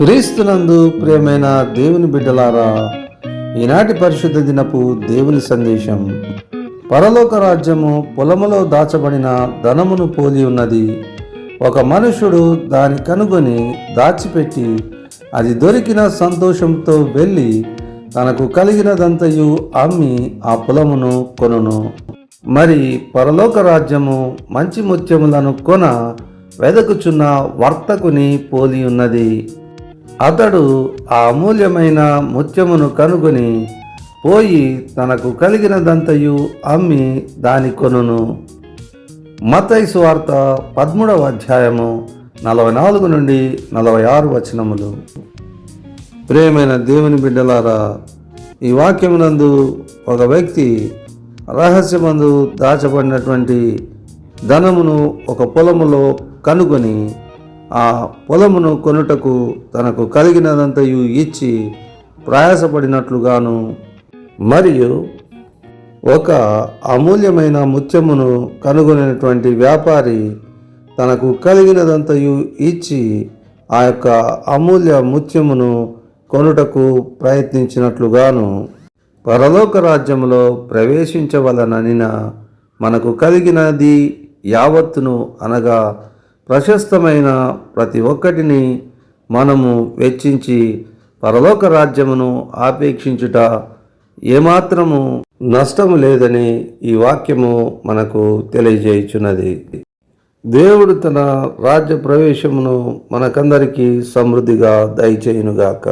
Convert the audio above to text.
క్రీస్తునందు ప్రియమైన దేవుని బిడ్డలారా, ఈనాటి పరిశుద్ధ దినపు దేవుని సందేశం. పరలోక రాజ్యము పొలములో దాచబడిన ధనమును పోలి ఉన్నది. ఒక మనుషుడు దాని కనుగొని దాచిపెట్టి అది దొరికిన సంతోషంతో వెళ్ళి తనకు కలిగినదంతయు అమ్మి ఆ పొలమును కొనును. మరి పరలోక రాజ్యము మంచి ముత్యములను కొన వెదకుచున్న వర్తకుని పోలి ఉన్నది. అతడు ఆ అమూల్యమైన ముత్యమును కనుగొని పోయి తనకు కలిగినదంతయు అమ్మి దాని కొనును. మత్తయి సువార్త 13వ అధ్యాయము 44 నుండి 46 వచనములు. ప్రియమైన దేవుని బిడ్డలారా, ఈ వాక్యమునందు ఒక వ్యక్తి రహస్యమందు దాచబడినటువంటి ధనమును ఒక పొలములో కనుగొని ఆ పొలమును కొనుటకు తనకు కలిగినదంతయు ఇచ్చి ప్రయాసపడినట్లుగాను, మరియు ఒక అమూల్యమైన ముత్యమును కనుగొనేటువంటి వ్యాపారి తనకు కలిగినదంతయు ఇచ్చి ఆ యొక్క అమూల్య ముత్యమును కొనుటకు ప్రయత్నించినట్లుగాను, పరలోక రాజ్యములో ప్రవేశించవలననిన మనకు కలిగినది యావత్తును అనగా ప్రశస్తమైన ప్రతి ఒక్కటిని మనము వెచ్చించి పరలోక రాజ్యమును ఆపేక్షించుట ఏమాత్రము నష్టము లేదని ఈ వాక్యము మనకు తెలియజేయుచున్నది. దేవుడు తన రాజ్య ప్రవేశమును మనకందరికీ సమృద్ధిగా దయచేయునుగాక.